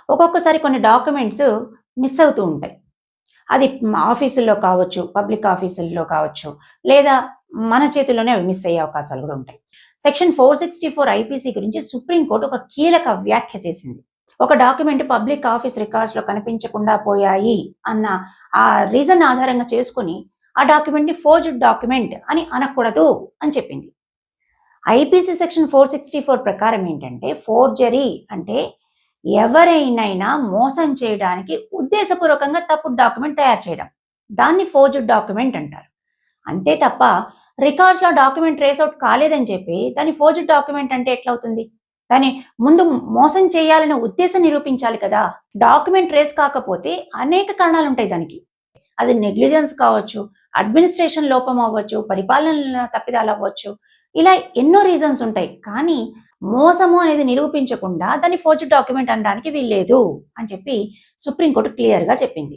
ఒక్కొక్కసారి కొన్ని documents miss అవుతూ ఉంటాయి. అది ఆఫీసుల్లో కావచ్చు, పబ్లిక్ ఆఫీసుల్లో కావచ్చు, లేదా మన చేతుల్లోనే అవి మిస్ అయ్యే అవకాశాలు కూడా ఉంటాయి. సెక్షన్ 464 ఐపీసీ గురించి సుప్రీంకోర్టు ఒక కీలక వ్యాఖ్య చేసింది. ఒక డాక్యుమెంట్ పబ్లిక్ ఆఫీస్ రికార్డ్స్‌లో కనిపించకుండా పోయాయి అన్న ఆ రీజన్ ఆధారంగా చేసుకొని, ఆ డాక్యుమెంట్‌ని ఫోర్జ్డ్ డాక్యుమెంట్ అని అనకూడదు అని చెప్పింది. ఐపీసీ సెక్షన్ 464 ప్రకారం ఏంటంటే, ఫోర్జరీ అంటే ఎవరైనా మోసం చేయడానికి ఉద్దేశపూర్వకంగా తప్పుడు డాక్యుమెంట్ తయారు చేయడం. దాన్ని ఫోర్జ్డ్ డాక్యుమెంట్ అంటారు. అంతే తప్ప రికార్డ్స్‌లో డాక్యుమెంట్ ట్రేస్ ఔట్ కాలేదని చెప్పి దాన్ని ఫోర్జ్డ్ డాక్యుమెంట్ అంటే ఎట్లవుతుంది? దాన్ని ముందు మోసం చేయాలనే ఉద్దేశం నిరూపించాలి కదా! డాక్యుమెంట్ ట్రేస్ కాకపోతే అనేక కారణాలుంటాయి దానికి. అది నెగ్లిజెన్స్ కావచ్చు, అడ్మినిస్ట్రేషన్ లోపం అవ్వచ్చు, పరిపాలన తప్పిదాలు అవ్వచ్చు. ఇలా ఎన్నో రీజన్స్ ఉంటాయి. కానీ మోసము అనేది నిరూపించకుండా దాన్ని ఫోర్జ్డ్ డాక్యుమెంట్ అనడానికి వీల్లేదు అని చెప్పి సుప్రీంకోర్టు క్లియర్‌గా చెప్పింది.